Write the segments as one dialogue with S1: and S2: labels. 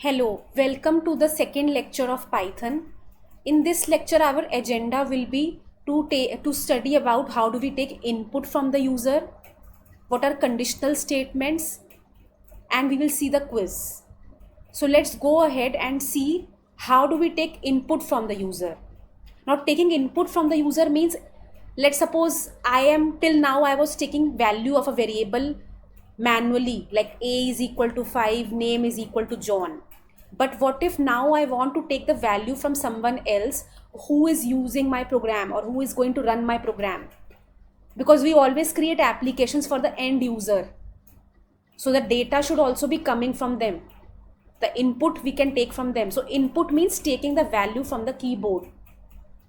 S1: Hello, welcome to the second lecture of Python. In this lecture, our agenda will be to study about how do we take input from the user, what are conditional statements, and we will see the quiz. So let's go ahead and see how do we take input from the user. Now taking input from the user means, let's suppose till now I was taking value of a variable manually, like a is equal to 5, name is equal to John. But what if now I want to take the value from someone else who is using my program or who is going to run my program? Because we always create applications for the end user. So the data should also be coming from them. The input we can take from them. So input means taking the value from the keyboard.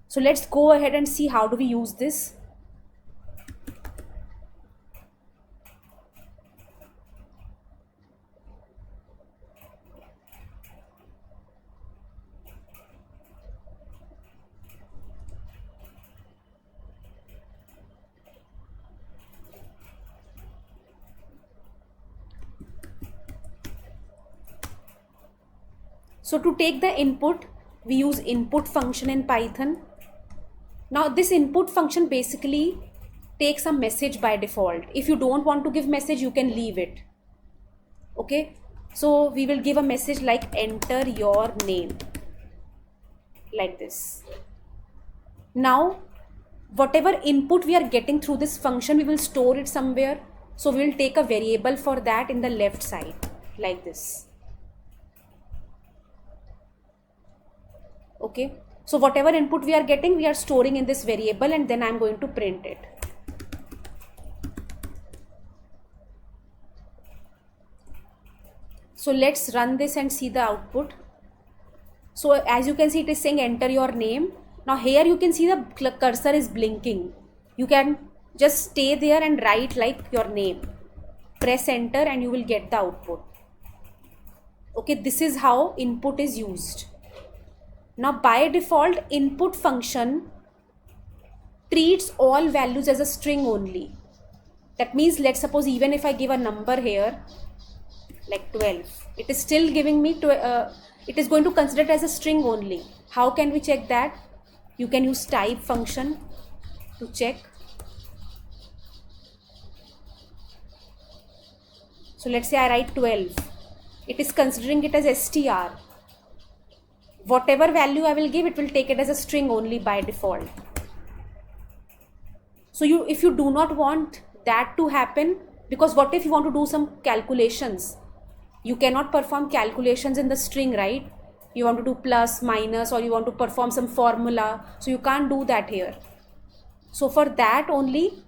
S1: So let's go ahead and see how do we use this. So to take the input, we use input function in Python. Now this input function basically takes a message by default. If you don't want to give message, you can leave it. Okay, so we will give a message like enter your name, like this. Now whatever input we are getting through this function, we will store it somewhere. So we will take a variable for that in the left side, like this. Okay, so whatever input we are getting, we are storing in this variable, and then I'm going to print it. So let's run this and see the output. So as you can see, it is saying enter your name. Now here you can see the cursor is blinking. You can just stay there and write like your name. Press enter and you will get the output. Okay, this is how input is used. Now by default, input function treats all values as a string only. That means, let's suppose even if I give a number here like 12, it is still giving me it is going to consider it as a string only. How can we check that? You can use type function to check. So let's say I write 12. It is considering it as str. Whatever value I will give, it will take it as a string only by default. So if you do not want that to happen, because what if you want to do some calculations? You cannot perform calculations in the string, right? You want to do plus, minus, or you want to perform some formula. So you can't do that here. So for that only,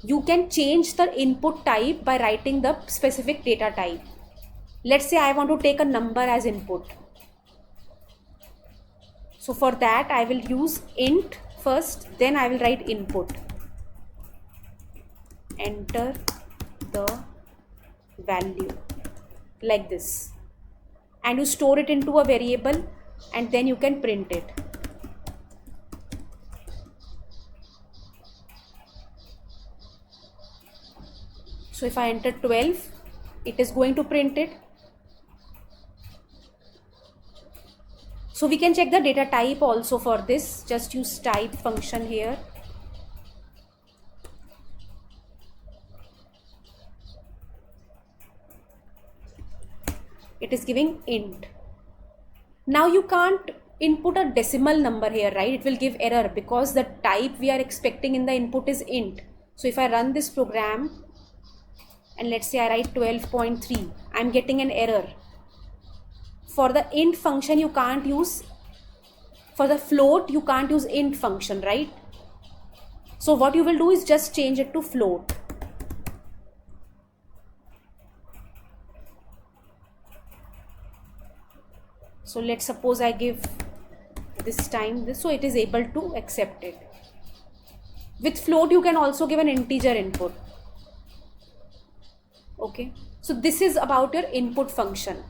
S1: you can change the input type by writing the specific data type. Let's say I want to take a number as input. So for that, I will use int first, then I will write input. Enter the value, like this. And you store it into a variable, and then you can print it. So if I enter 12, it is going to print it. So we can check the data type also for this. Just use type function here. It is giving int. Now you can't input a decimal number here, right? It will give error because the type we are expecting in the input is int. So if I run this program and let's say I write 12.3, I'm getting an error. For the int function, you can't use, for the float, you can't use int function, right? So what you will do is just change it to float. So let's suppose I give this time this, so it is able to accept it. With float, you can also give an integer input. Okay, so this is about your input function.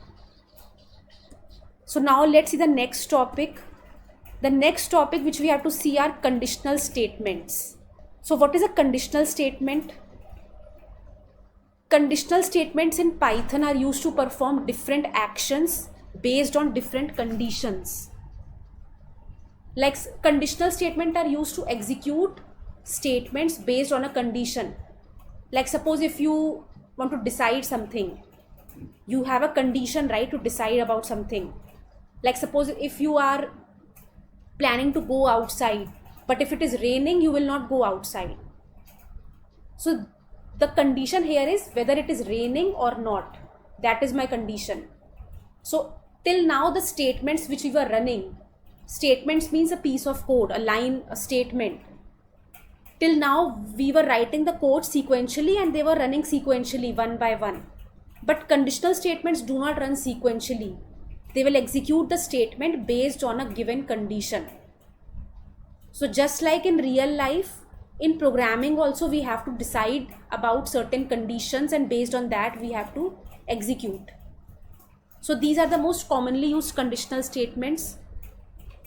S1: So now let's see the next topic. The next topic which we have to see are conditional statements. So what is a conditional statement? Conditional statements in Python are used to perform different actions based on different conditions. Like conditional statements are used to execute statements based on a condition. Like suppose if you want to decide something, you have a condition, right, to decide about something. Like suppose if you are planning to go outside, but if it is raining, you will not go outside. So the condition here is whether it is raining or not. That is my condition. So till now the statements which we were running, statements means a piece of code, a line, a statement. Till now we were writing the code sequentially and they were running sequentially one by one. But conditional statements do not run sequentially. They will execute the statement based on a given condition. So just like in real life, in programming also we have to decide about certain conditions and based on that we have to execute. So these are the most commonly used conditional statements.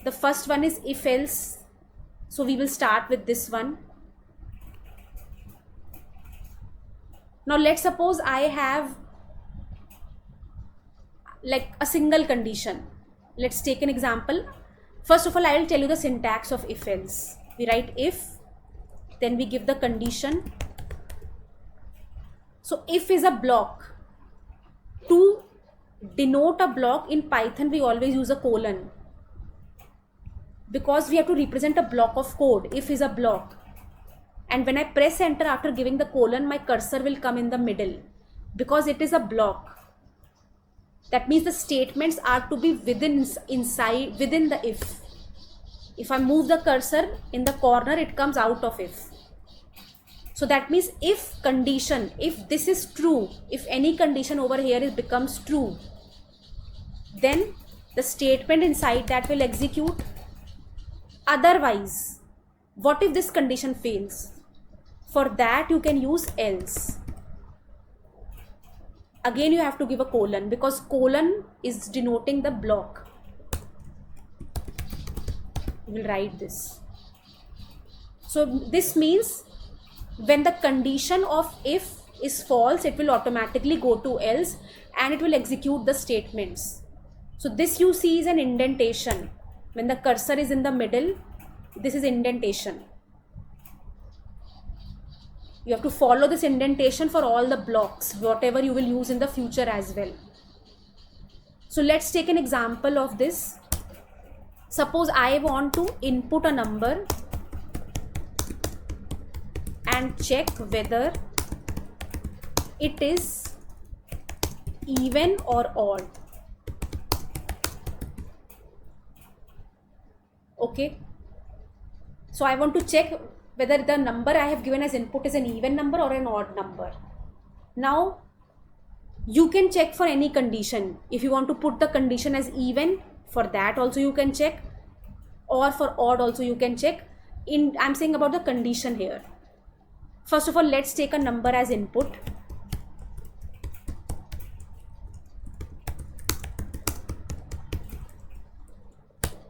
S1: The first one is if else. So we will start with this one. Now let's suppose I have like a single condition. Let's take an example. First of all, I will tell you the syntax of if else. We write if, then we give the condition. So if is a block. To denote a block in Python, we always use a colon, because we have to represent a block of code. If is a block, and when I press enter after giving the colon, my cursor will come in the middle because it is a block. That means the statements are to be within the if. If I move the cursor in the corner, it comes out of if. So that means if condition, if this is true, if any condition over here becomes true, then the statement inside that will execute. Otherwise, what if this condition fails? For that you can use else. Again you have to give a colon because colon is denoting the block. We will write this. So this means when the condition of if is false, it will automatically go to else and it will execute the statements. So this you see is an indentation. When the cursor is in the middle, this is indentation. You have to follow this indentation for all the blocks, whatever you will use in the future as well. So let's take an example of this. Suppose I want to input a number and check whether it is even or odd. Okay. So I want to check whether the number I have given as input is an even number or an odd number. Now you can check for any condition. If you want to put the condition as even, for that also you can check, or for odd also you can check. I'm saying about the condition here. First of all, let's take a number as input.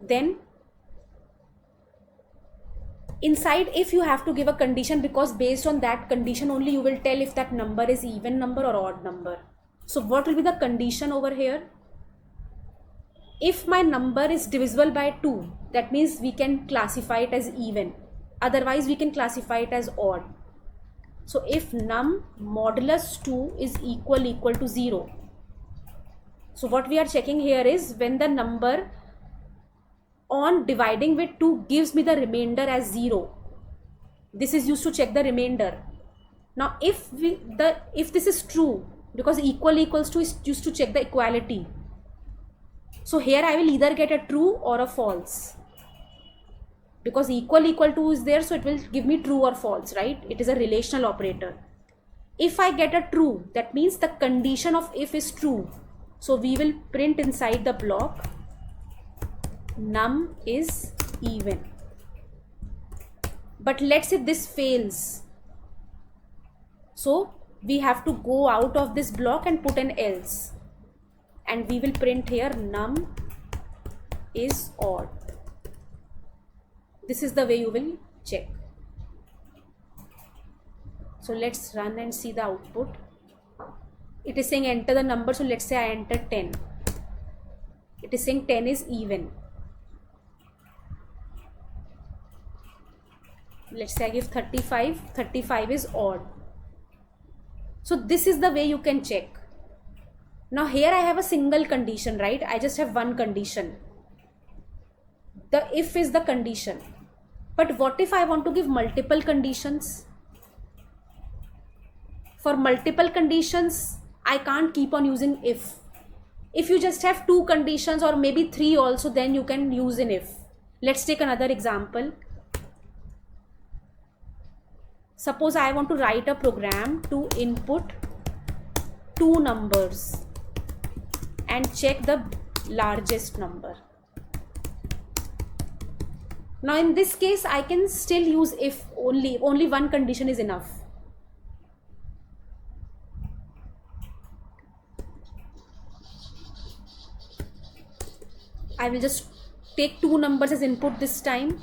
S1: Then inside if you have to give a condition, because based on that condition only you will tell if that number is even number or odd number. So what will be the condition over here? If my number is divisible by 2, that means we can classify it as even. Otherwise we can classify it as odd. So if num modulus 2 is equal to 0. So what we are checking here is when the number on dividing with 2 gives me the remainder as 0. This is used to check the remainder. Now if this is true, because equals to is used to check the equality. So here I will either get a true or a false, because equal to is there, so it will give me true or false, right? It is a relational operator. If I get a true, that means the condition of if is true. So we will print inside the block num is even. But let's say this fails. So we have to go out of this block and put an else. And we will print here num is odd. This is the way you will check. So let's run and see the output. It is saying enter the number. So let's say I enter 10. It is saying 10 is even. Let's say I give 35, 35 is odd. So this is the way you can check. Now here I have a single condition, right? I just have one condition. The if is the condition. But what if I want to give multiple conditions? For multiple conditions, I can't keep on using if. If you just have two conditions or maybe three also, then you can use an if. Let's take another example. Suppose I want to write a program to input two numbers and check the largest number. Now in this case, I can still use if only one condition is enough. I will just take two numbers as input this time.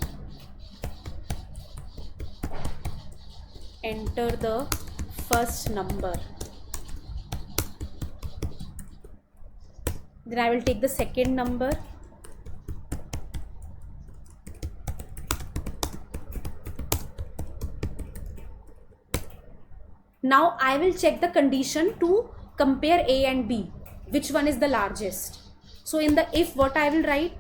S1: Enter the first number. Then I will take the second number. Now I will check the condition to compare A and B. Which one is the largest? So in the if, what I will write?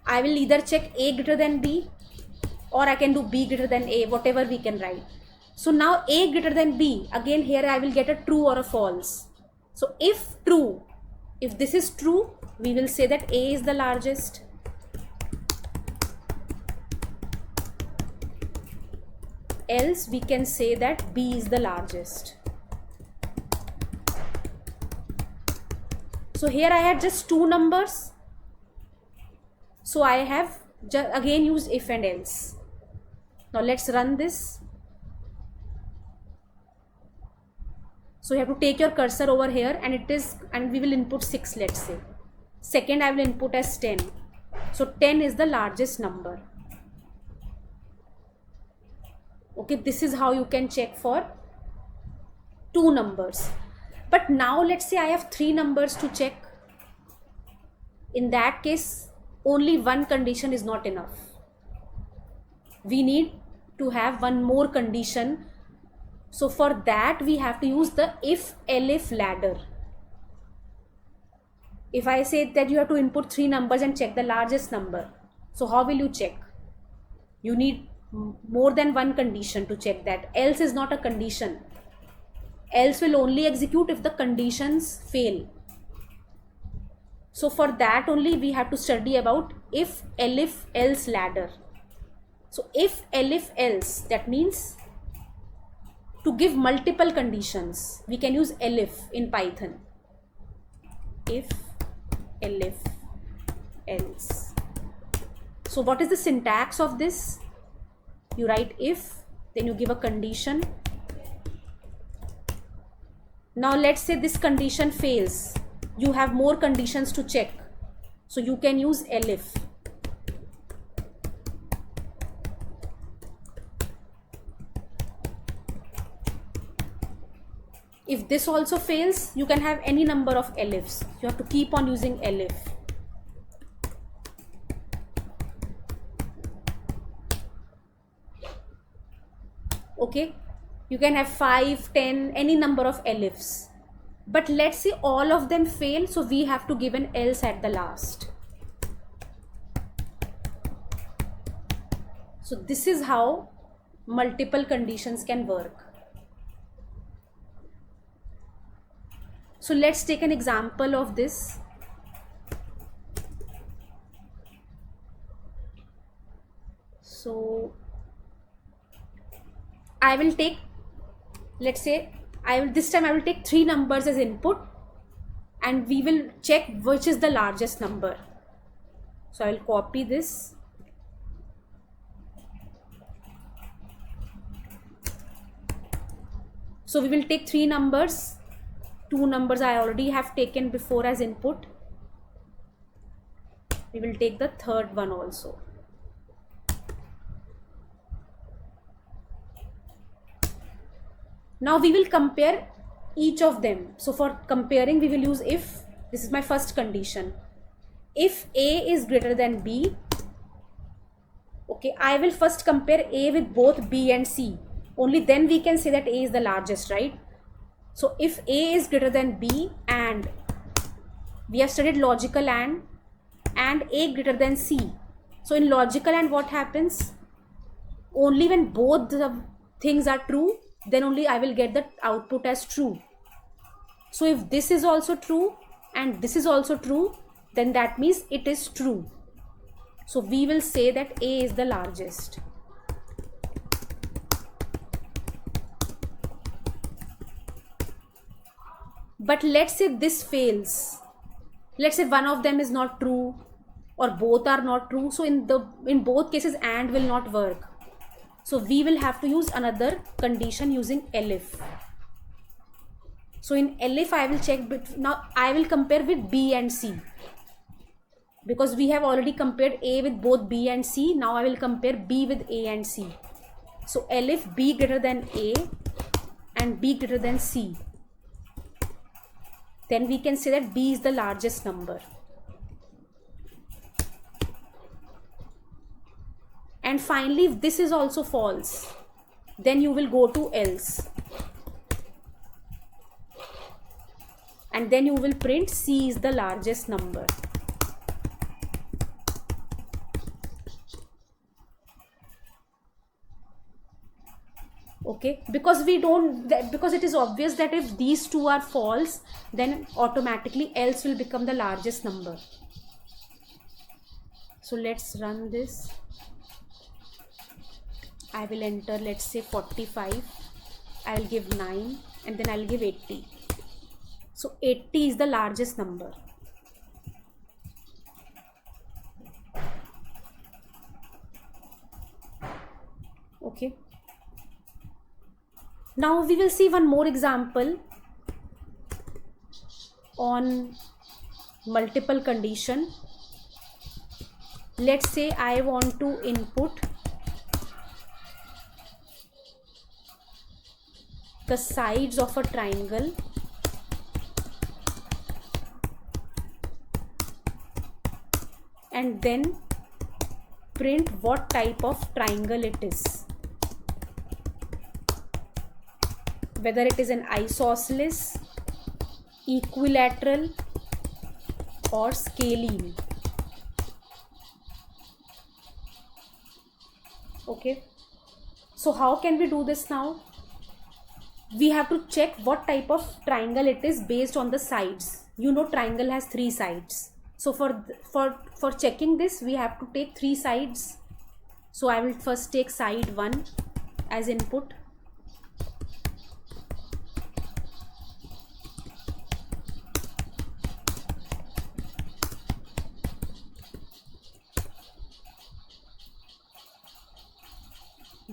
S1: I will either check A greater than B, or I can do B greater than A, whatever we can write. So now A greater than B, again here I will get a true or a false. So if true, if this is true, we will say that A is the largest. Else we can say that B is the largest. So here I had just two numbers. So I have again used if and else. Now let's run this. So you have to take your cursor over here and we will input 6, let's say. Second I will input as 10. So 10 is the largest number. Okay, this is how you can check for two numbers. But now let's say I have three numbers to check. In that case, only one condition is not enough. We need to have one more condition. So for that we have to use the if-elif ladder. If I say that you have to input three numbers and check the largest number, so how will you check? You need more than one condition to check that. Else is not a condition. Else will only execute if the conditions fail. So for that only we have to study about if, elif, else ladder. So if, elif, else, that means to give multiple conditions, we can use elif in Python. If, elif, else. So what is the syntax of this? You write if, then you give a condition. Now let's say this condition fails. You have more conditions to check. So you can use elif. If this also fails, you can have any number of elifs. You have to keep on using elif. Okay, you can have 5, 10, any number of elifs. But let's say all of them fail, so we have to give an else at the last. So this is how multiple conditions can work. So let's take an example of this. So I will take, let's say, this time I will take three numbers as input and we will check which is the largest number. So I will copy this. So we will take three numbers. Two numbers I already have taken before as input. We will take the third one also. Now we will compare each of them. So for comparing we will use if, This is my first condition. If A is greater than B, okay, I will first compare A with both B and C. Only then we can say that A is the largest, right? So if A is greater than B and we have studied logical and A greater than C. So in logical and what happens? Only when both the things are true, then only I will get the output as true. So if this is also true and this is also true, then that means it is true. So we will say that A is the largest. But let's say this fails. Let's say one of them is not true or both are not true. So in both cases AND will not work. So we will have to use another condition using ELIF. So in ELIF I will check, now I will compare with B and C. Because we have already compared A with both B and C. Now I will compare B with A and C. So ELIF B greater than A and B greater than C. Then we can say that B is the largest number. And finally, if this is also false, then you will go to else. And then you will print C is the largest number. Okay, because it is obvious that if these two are false, then automatically else will become the largest number. So let's run this. I will enter, let's say 45. I will give 9 and then I will give 80. So 80 is the largest number. Okay. Now we will see one more example on multiple condition. Let's say I want to input the sides of a triangle and then print what type of triangle it is. Whether it is an isosceles, equilateral or scalene. Okay. So how can we do this now? We have to check what type of triangle it is based on the sides. You know, triangle has 3 sides. So for checking this, we have to take 3 sides. So I will first take side 1 as input.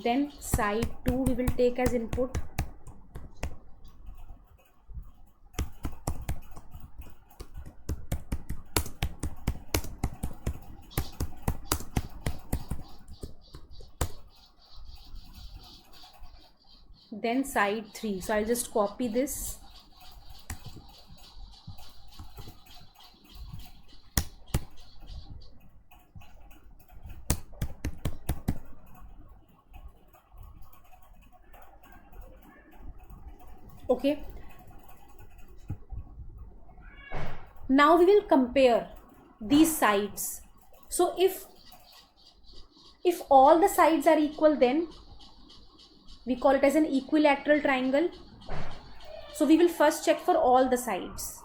S1: Then side 2 we will take as input. Then side 3. So I'll just copy this. Okay. Now we will compare these sides. So if all the sides are equal, then we call it as an equilateral triangle. So we will first check for all the sides.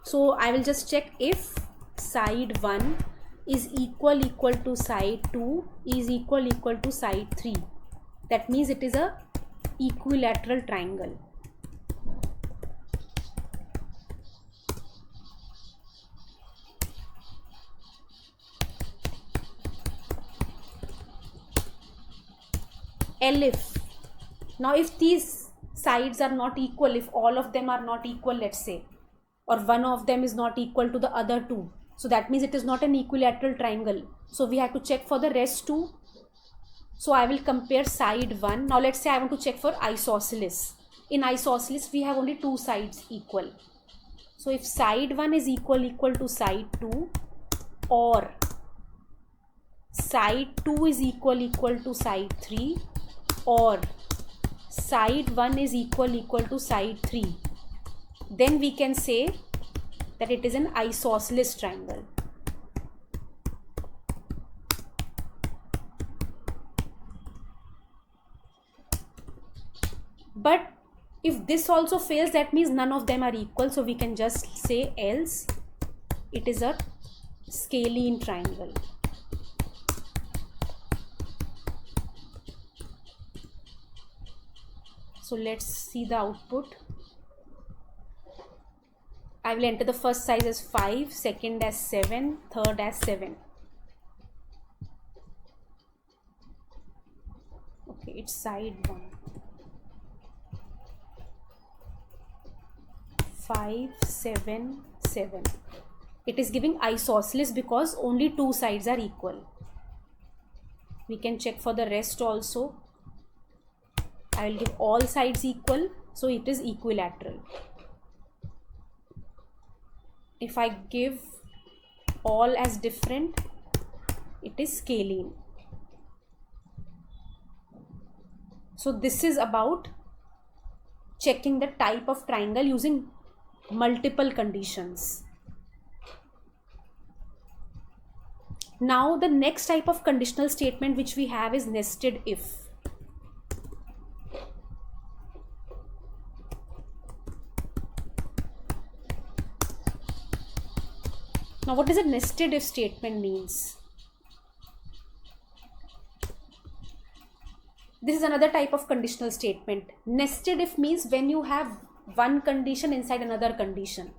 S1: So I will just check if side 1 is equal to side 2 is equal to side 3. That means it is a equilateral triangle. ELIF. Now if these sides are not equal, if all of them are not equal, let's say, or one of them is not equal to the other two, so that means it is not an equilateral triangle. So we have to check for the rest two. So I will compare side 1. Now let's say I want to check for isosceles. in isosceles we have only two sides equal. So if side 1 is equal to side 2, or side 2 is equal to side 3, or side 1 is equal to side 3, then we can say that it is an isosceles triangle. But if this also fails, that means none of them are equal, so we can just say else it is a scalene triangle. So let's see the output. I will enter the first size as 5, second as 7, third as 7. Okay, it's side 1. 5, 7, 7. It is giving isosceles because only two sides are equal. We can check for the rest also. I will give all sides equal, so it is equilateral. If I give all as different, it is scalene. So this is about checking the type of triangle using multiple conditions. Now the next type of conditional statement which we have is nested if. Now what does a nested if statement means? This is another type of conditional statement. Nested if means when you have one condition inside another condition.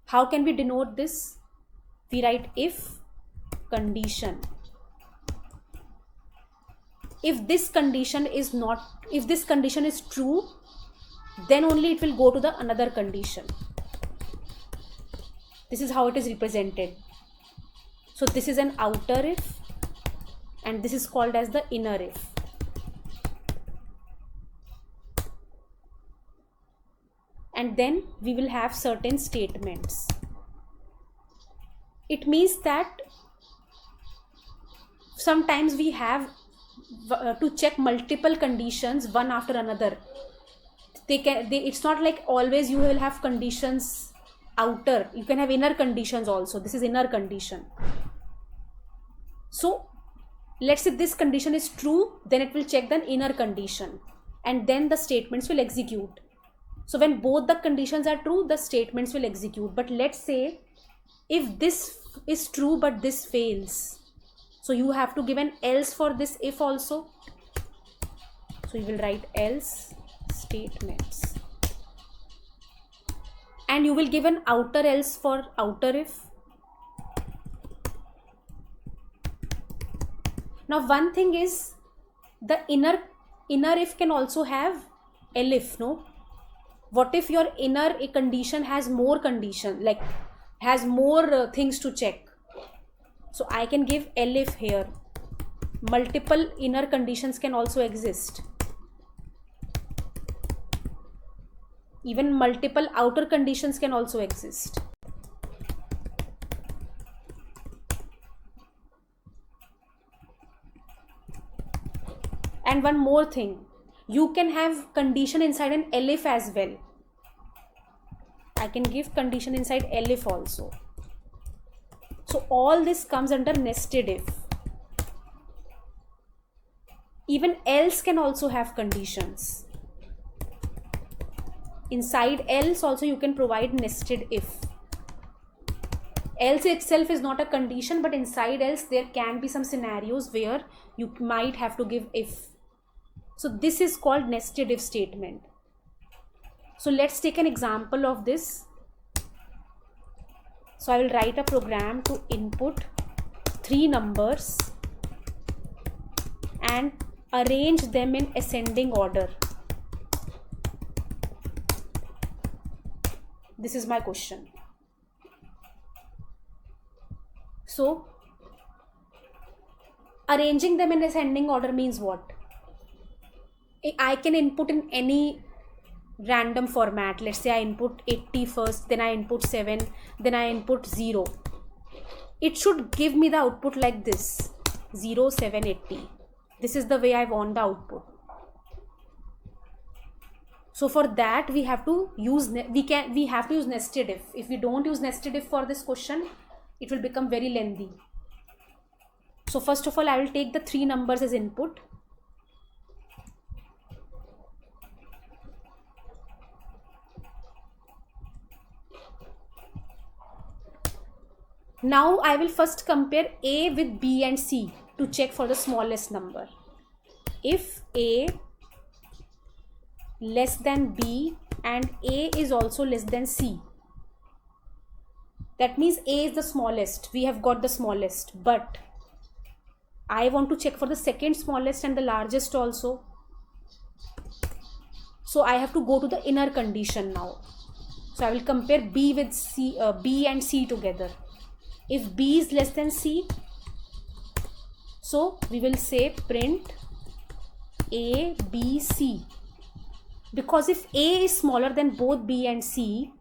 S1: How can we denote this? We write if condition. If this condition is true, then only it will go to the another condition. This is how it is represented. So this is an outer if, and this is called as the inner if. And then we will have certain statements. It means that sometimes we have to check multiple conditions one after another. It's not like always you will have conditions outer. You can have inner conditions also. This is inner condition. So let's say this condition is true, then it will check the inner condition, and then the statements will execute. So when both the conditions are true, the statements will execute. But let's say if this is true but this fails, so you have to give an else for this if also. So you will write else statements, and you will give an outer else for outer if. Now one thing is, the inner if can also have elif, no? What if your inner condition has more condition, like has more things to check? So I can give elif here. Multiple inner conditions can also exist. Even multiple outer conditions can also exist. And one more thing, you can have condition inside an elif as well. I can give condition inside elif also. So all this comes under nested if. Even else can also have conditions. Inside else also you can provide nested if. Else itself is not a condition, but inside else there can be some scenarios where you might have to give if. So this is called nested if statement. So let's take an example of this. So I will write a program to input 3 numbers and arrange them in ascending order. This is my question. So arranging them in ascending order means what? I can input in any random format. Let's say I input 80 first, then I input 7, then I input 0. It should give me the output like this, 0, 7, 80. This is the way I want the output. So for that we have to use nested if. If we don't use nested if for this question, it will become very lengthy. So first of all, I will take the 3 numbers as input. Now I will first compare A with B and C to check for the smallest number. If A less than B and A is also less than C, that means A is the smallest. We have got the smallest, but I want to check for the second smallest and the largest also. So I have to go to the inner condition now. So I will compare B with C, B and C together. If B is less than C, so we will say print A, B, C. Because if A is smaller than both B and C,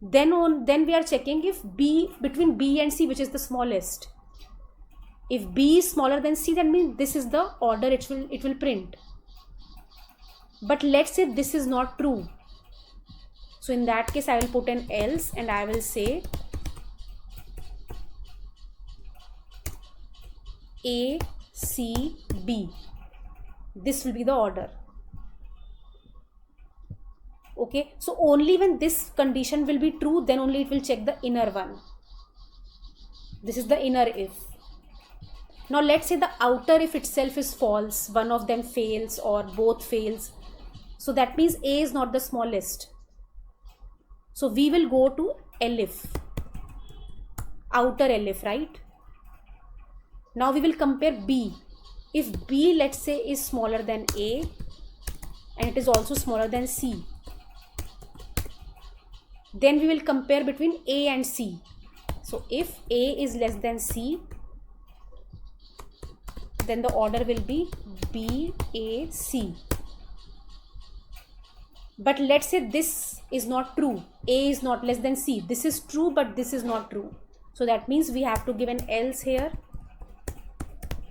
S1: then we are checking if B, between B and C, which is the smallest. If B is smaller than C, that means this is the order it will print. But let's say this is not true. So in that case, I will put an else and I will say A, C, B. This will be the order. Okay, so only when this condition will be true, then only it will check the inner one. This is the inner if. Now let's say the outer if itself is false, one of them fails or both fails. So that means A is not the smallest. So we will go to elif, outer elif, right? Now we will compare B. If B, let's say, is smaller than A and it is also smaller than C, then we will compare between A and C. So if A is less than C, then the order will be B, A, C. But let's say this is not true. A is not less than C. This is true, but this is not true. So that means we have to give an else here.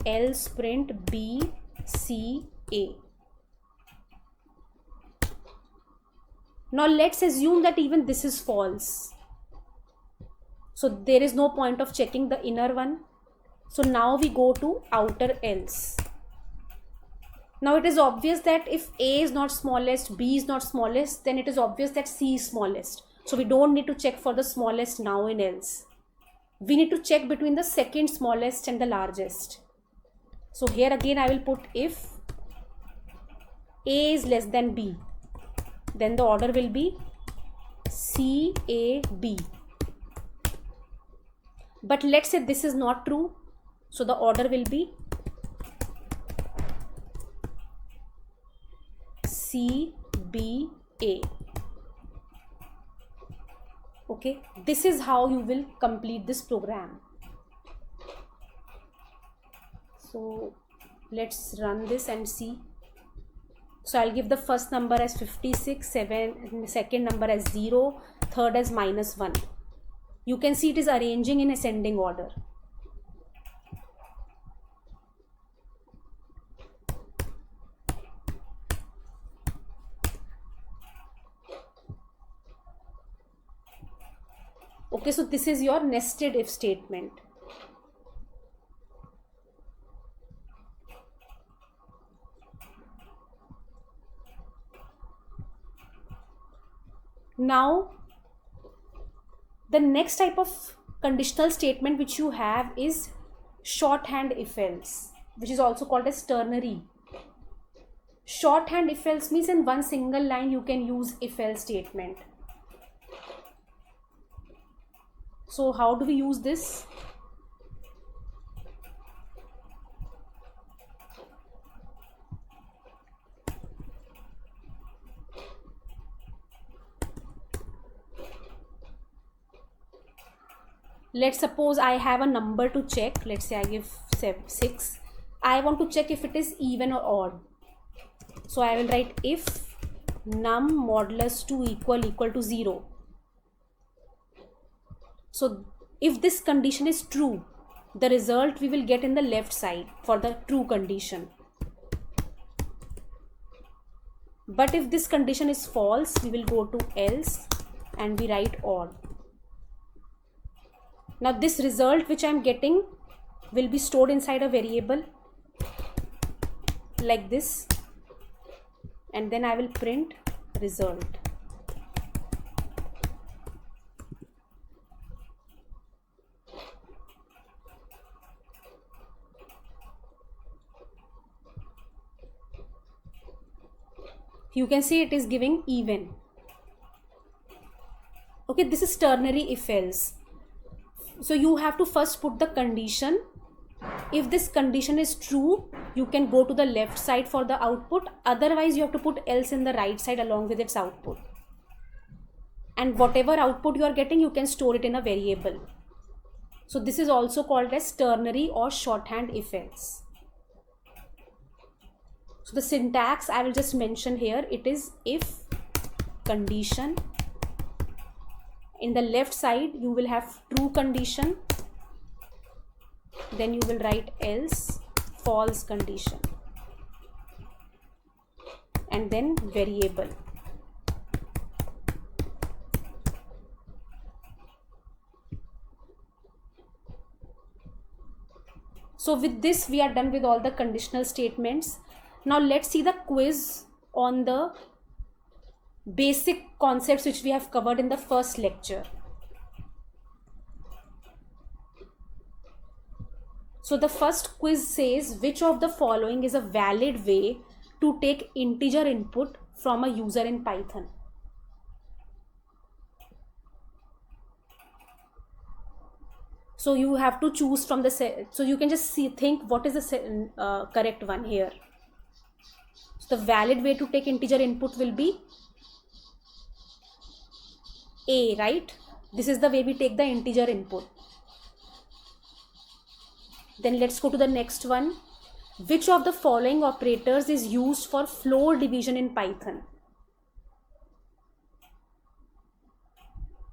S1: Else print B, C, A. Now let's assume that even this is false. So there is no point of checking the inner one. So now we go to outer else. Now it is obvious that if A is not smallest, B is not smallest, then it is obvious that C is smallest. So we don't need to check for the smallest now in else. We need to check between the second smallest and the largest. So here again I will put if A is less than B, then the order will be C, A, B. But let's say this is not true. So the order will be C, B, A. Okay, this is how you will complete this program. So let's run this and see. So I'll give the first number as 56, second number as 0, third as -1. You can see it is arranging in ascending order. Okay, so this is your nested if statement. Now, the next type of conditional statement which you have is shorthand if else, which is also called as ternary. Shorthand if else means in one single line you can use if else statement. So how do we use this? Let's suppose I have a number to check. Let's say I give 6. I want to check if it is even or odd. So I will write if num modulus 2 equal to 0. So if this condition is true, the result we will get in the left side for the true condition. But if this condition is false, we will go to else and we write or. Now this result which I am getting will be stored inside a variable like this, and then I will print result. You can see it is giving even. Okay, this is ternary if else. So you have to first put the condition. If this condition is true, you can go to the left side for the output. Otherwise, you have to put else in the right side along with its output. And whatever output you are getting, you can store it in a variable. So this is also called as ternary or shorthand if else. So the syntax I will just mention here, it is if condition. In the left side you will have true condition, then you will write else false condition, and then variable. So with this we are done with all the conditional statements. Now let's see the quiz on the basic concepts which we have covered in the first lecture. So the first quiz says, which of the following is a valid way to take integer input from a user in Python? So you have to choose from the so you can just think what is the correct one here. So the valid way to take integer input will be A, right? This is the way we take the integer input. Then let's go to the next one. Which of the following operators is used for floor division in Python?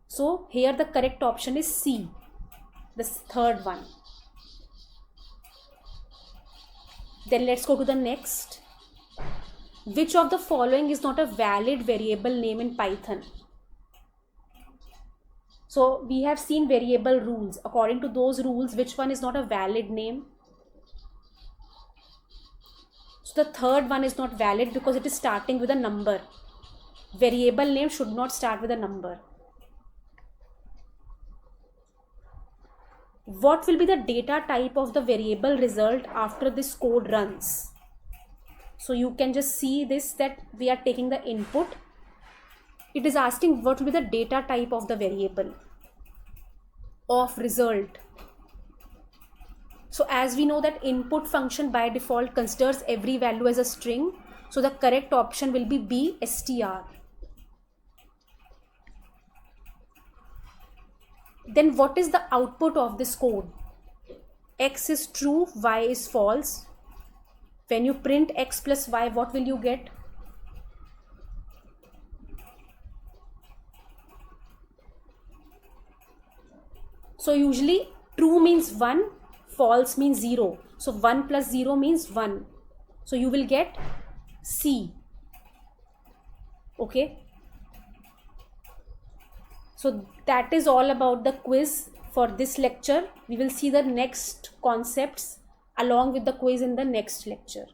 S1: So here the correct option is C, the third one. Then let's go to the next. Which of the following is not a valid variable name in Python? So we have seen variable rules. According to those rules, which one is not a valid name? So the third one is not valid because it is starting with a number. Variable name should not start with a number. What will be the data type of the variable result after this code runs? So you can just see this, that we are taking the input. It is asking what will be the data type of the variable of result. So as we know that input function by default considers every value as a string. So the correct option will be B, str. Then what is the output of this code? X is true, Y is false. When you print X plus Y, what will you get? So usually true means 1, false means 0. So 1 plus 0 means 1. So you will get C. Okay. So that is all about the quiz for this lecture. We will see the next concepts along with the quiz in the next lecture.